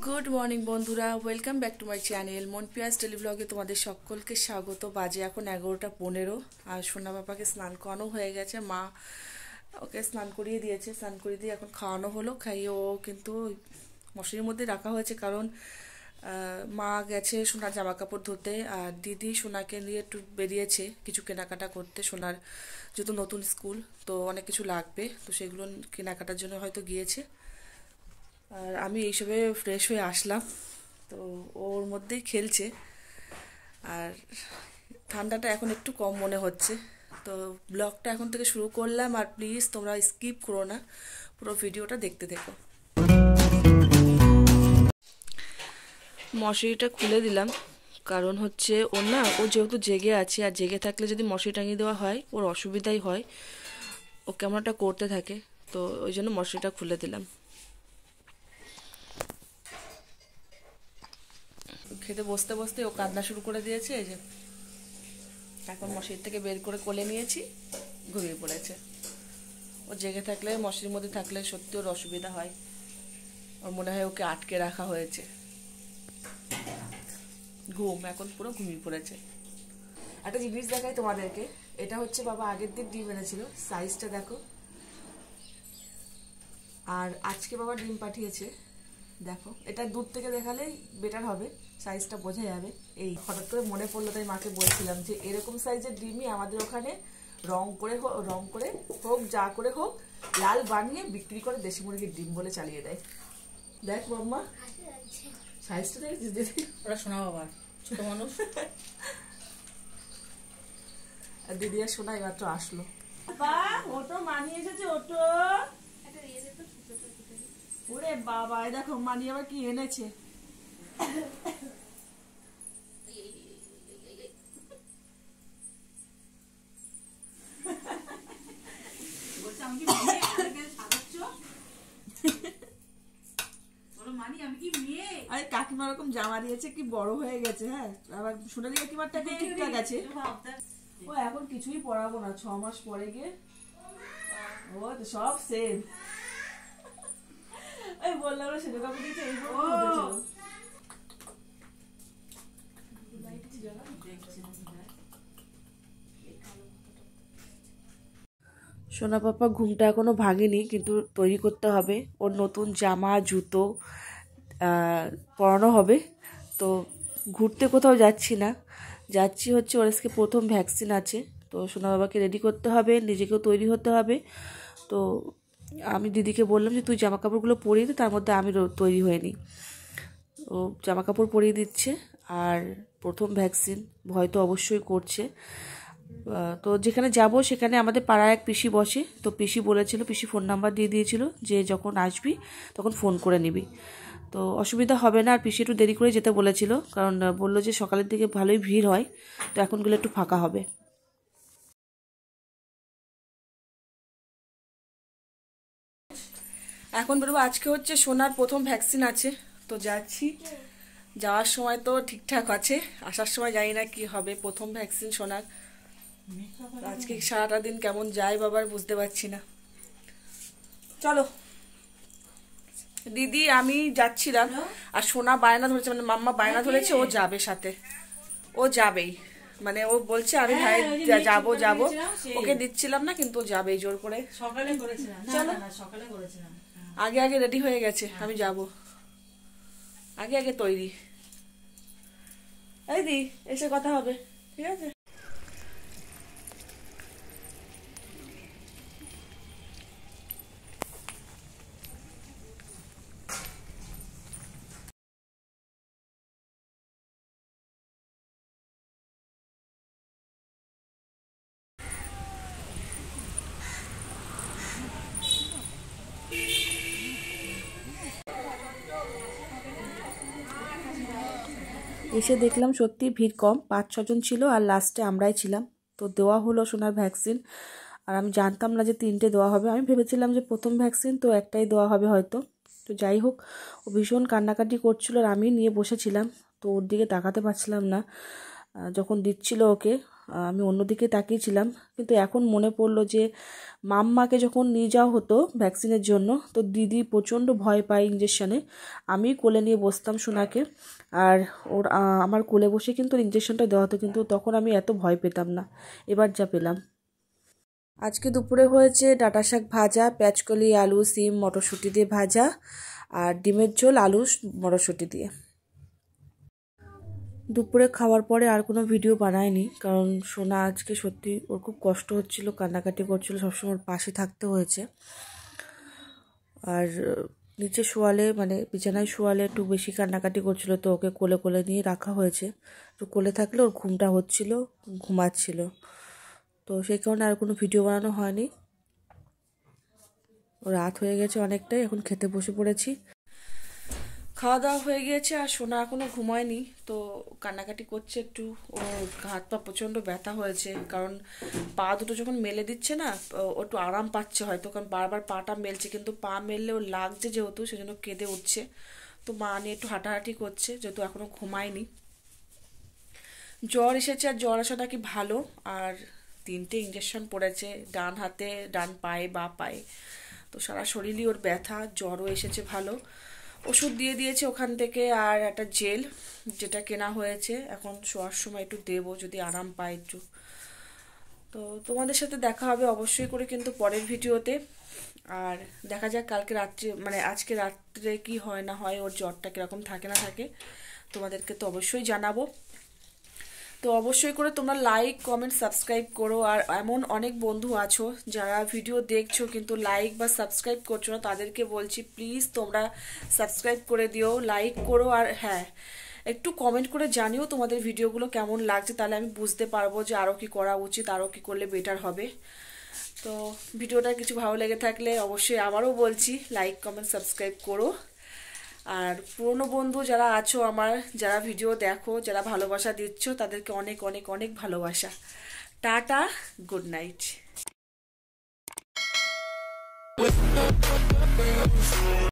Good morning বন্ধুরা, welcome back to my channel মন পিয়াজ ডেলি ব্লগে তোমাদের সকলকে স্বাগত। বাজে এখন 11:15 আর সোনা বাবাকে স্নান করানো হয়ে গেছে। মা ওকে স্নান করিয়ে দিয়েছে, স্নান করিয়ে দিয়ে এখন খাওয়ানো হলো। খাইয়ে ও কিন্তু মশারির মধ্যে রাখা হয়েছে, কারণ মা গেছে সোনার জামা কাপড় ধুতে, আর দিদি সোনাকে নিয়ে একটু বেরিয়েছে কিছু কেনাকাটা করতে। সোনার যেহেতু নতুন স্কুল, তো অনেক কিছু লাগবে, তো সেগুলো কেনাকাটার জন্য হয়তো গিয়েছে। আর আমি এইসবে ফ্রেশ হয়ে আসলাম, তো ওর মধ্যেই খেলছে। আর ঠান্ডাটা এখন একটু কম মনে হচ্ছে। তো ব্লগটা এখন থেকে শুরু করলাম, আর প্লিজ তোমরা স্কিপ করো না, পুরো ভিডিওটা দেখতে থেকো। মশারিটা খুলে দিলাম, কারণ হচ্ছে ও যেহেতু জেগে আছে, আর জেগে থাকলে যদি মশারি টাঙিয়ে দেওয়া হয় ওর অসুবিধাই হয়, ও কেমনটা করতে থাকে, তো ওই জন্য মশারিটা খুলে দিলাম। খেতে বসতে বসতে ও কান্না শুরু করে দিয়েছে। এই যে এখন মশারি থেকে বের করে কোলে নিয়েছি, ঘুমিয়ে পড়েছে। ও জেগে থাকলে, মশারির মধ্যে থাকলে সত্যি ওর অসুবিধা হয়, ওর মনে হয় ওকে আটকে রাখা হয়েছে। এখন পুরো ঘুমিয়ে পড়েছে। একটা জিনিস দেখাই তোমাদেরকে, এটা হচ্ছে বাবা আগের দিন ডিম এনেছিল, সাইজটা দেখো। আর আজকে বাবা ডিম পাঠিয়েছে, দেখো। এটা দূর থেকে দেখালেই বেটার হবে, সাইজটা বোঝা যাবে। এই হঠাৎ করে মনে পড়লো, তাই মাকে বলছিলাম যে এরকম সাইজের ডিমই আমাদের ওখানে রং করে হোক যা করে হোক লাল বানিয়ে বিক্রি করে দেশি মুরগির ডিম বলে চালিয়ে দেয়। দেখ বাবা, সাইজটা দেখেছিস? দিদি ওরা শোনা বাবা ছোট মানুষ। আর দিদি আর শোনা মাত্র আসলো। ওটো মানি এসেছে, ওটো। ওরে বাবা, দেখো মানি আবার কি এনেছে। আরে কাকিমা ওরকম জামা দিয়েছে, কি বড় হয়ে গেছে। হ্যাঁ, আবার সোনালি কাকিমারটা ঠিকঠাক আছে। ও এখন কিছুই পড়াবো না, 6 মাস পরে গিয়ে ও তো সব সেম। এই বললাম না সেটা কাপড় দিয়েছে, এই সোনা পাপা ঘুমটা এখনো ভাঙেনি, কিন্তু তৈরি করতে হবে। ওর নতুন জামা জুতো পরানো হবে। তো ঘুরতে কোথাও যাচ্ছি না, যাচ্ছি হচ্ছে ওর আজকে প্রথম ভ্যাকসিন আছে। তো সোনা বাবাকে রেডি করতে হবে, নিজেকেও তৈরি হতে হবে। তো আমি দিদিকে বললাম যে তুই জামা কাপড়গুলো পরিয়ে দে, তার মধ্যে আমি তৈরি হয়ে নিই। ও জামা কাপড় পরিয়ে দিচ্ছে। আর প্রথম ভ্যাকসিন, ভয় তো অবশ্যই করছে। তো যেখানে যাব সেখানে আমাদের পাড়ায় এক পিসি বসে, তো পিসি বলেছিল, পিসি ফোন নাম্বার দিয়ে দিয়েছিল যে যখন আসবি তখন ফোন করে নিবি, তো অসুবিধা হবে না। আর পিসি একটু দেরি করে যেতে বলেছিল, কারণ বললো যে সকালের দিকে ভালোই ভিড় হয়, তো এখন গেলে একটু ফাঁকা হবে। এখন বেরোবো। আজকে হচ্ছে সোনার প্রথম ভ্যাকসিন আছে, তো যাচ্ছি। যাওয়ার সময় তো ঠিকঠাক আছে, আসার সময় জানি না কি হবে। প্রথম ভ্যাকসিন সোনার, আজকে সারাটা দিন কেমন যায় বাবার বুঝতে পারছি না। চলো দিদি, আমি যাচ্ছিলাম, আর সোনা বায়না ধরেছে, মানে মাম্মা বায়না ধরেছে ও যাবে সাথে, ও যাবেই। মানে ও বলছে আমি ভাই যাবো যাবো, ওকে দিচ্ছিলাম না, কিন্তু যাবেই জোর করে। সকালে করেছিলাম, সকালে করেছিলাম, আগে আগে রেডি হয়ে গেছে, আমি যাব আগে আগে তৈরি। এই দি এসে কথা হবে, ঠিক আছে? এসে দেখলাম সত্যি ভিড় কম, 5-6 জন ছিল, আর লাস্টে আমরাই ছিলাম। তো দেওয়া হলো সোনার ভ্যাকসিন। আর আমি জানতাম না যে 3টে দেওয়া হবে, আমি ভেবেছিলাম যে প্রথম ভ্যাকসিন তো একটাই দেওয়া হবে হয়তো। তো যাই হোক, ও ভীষণ কান্নাকাটি করছিল, আর আমি নিয়ে বসেছিলাম, তো ওর দিকে তাকাতে পারছিলাম না। যখন দিচ্ছিল ওকে, আমি অন্যদিকে তাকিয়েছিলাম, কিন্তু এখন মনে পড়লো যে মাম্মাকে যখন নিয়ে যাওয়া হতো ভ্যাকসিনের জন্য, তো দিদি প্রচণ্ড ভয় পায় ইঞ্জেকশানে। আমি কোলে নিয়ে বসতাম সোনাকে, আর আমার কোলে বসে কিন্তু ইঞ্জেকশনটা দেওয়া হতো, কিন্তু তখন আমি এত ভয় পেতাম না, এবার যা পেলাম। আজকে দুপুরে হয়েছে ডাঁটা শাক ভাজা, পেঁয়াজকলি, আলু, সিম, মটরশুঁটি দিয়ে ভাজা, আর ডিমের ঝোল আলু মটরশুঁটি দিয়ে। দুপুরে খাওয়ার পরে আর কোনো ভিডিও বানাইনি, কারণ সোনা আজকে সত্যি ওর খুব কষ্ট হচ্ছিল, কান্নাকাটি করছিল, সবসময় ওর পাশে থাকতে হয়েছে। আর নিচে শোয়ালে মানে বিছানায় শোয়ালে একটু বেশি কান্নাকাটি করছিল, তো ওকে কোলে কোলে নিয়ে রাখা হয়েছে। তো কোলে থাকলে ওর ঘুমটা হচ্ছিল, ঘুমাচ্ছিল, তো সেই কারণে আর কোনো ভিডিও বানানো হয়নি। ও রাত হয়ে গেছে অনেকটাই, এখন খেতে বসে পড়েছি। খাওয়া দাওয়া হয়ে গিয়েছে, আর সোনা এখনও ঘুমায়নি, তো কান্নাকাটি করছে একটু। ওর হাত পা প্রচণ্ড ব্যথা হয়েছে, কারণ পা দুটো যখন মেলে দিচ্ছে না, ও একটু আরাম পাচ্ছে হয়তো, কারণ বারবার পাটা মেলছে, কিন্তু পা মেললে ওর লাগছে যেহেতু, সেজন্য কেঁদে উঠছে। তো মা নিয়ে একটু হাঁটাহাঁটি করছে, যেহেতু এখনও ঘুমায়নি। জ্বর এসেছে, আর জ্বর আসা নাকি ভালো। আর 3টে ইঞ্জেকশন পড়েছে, ডান হাতে, ডান পায়ে, বা পায়ে, তো সারা শরীরই ওর ব্যথা। জ্বরও এসেছে ভালো, ওষুধ দিয়ে দিয়েছে ওখান থেকে, আর একটা জেল যেটা কেনা হয়েছে, এখন শোয়ার সময় একটু দেবো যদি আরাম পায় একটু। তো তোমাদের সাথে দেখা হবে অবশ্যই করে কিন্তু পরের ভিডিওতে। আর দেখা যাক কালকে রাত্রে মানে আজকে রাত্রে কি হয় না হয়, ওর জ্বরটা কীরকম থাকে না থাকে, তোমাদেরকে তো অবশ্যই জানাবো। তো অবশ্যই করে তোমরা লাইক, কমেন্ট, সাবস্ক্রাইব করো। আর এমন অনেক বন্ধু আছো যারা ভিডিও দেখছো কিন্তু লাইক বা সাবস্ক্রাইব করছো না, তাদেরকে বলছি প্লিজ তোমরা সাবস্ক্রাইব করে দিও, লাইক করো, আর হ্যাঁ একটু কমেন্ট করে জানিও তোমাদের ভিডিওগুলো কেমন লাগছে, তাহলে আমি বুঝতে পারবো যে আরও কি করা উচিত, আরও কি করলে বেটার হবে। তো ভিডিওটা কিছু ভালো লেগে থাকলে অবশ্যই আবারও বলছি লাইক, কমেন্ট, সাবস্ক্রাইব করো। আর পুরনো বন্ধু যারা আছো আমার, যারা ভিডিও দেখো, যারা ভালোবাসা দিচ্ছ, তাদেরকে অনেক অনেক অনেক ভালোবাসা। Tata, good night.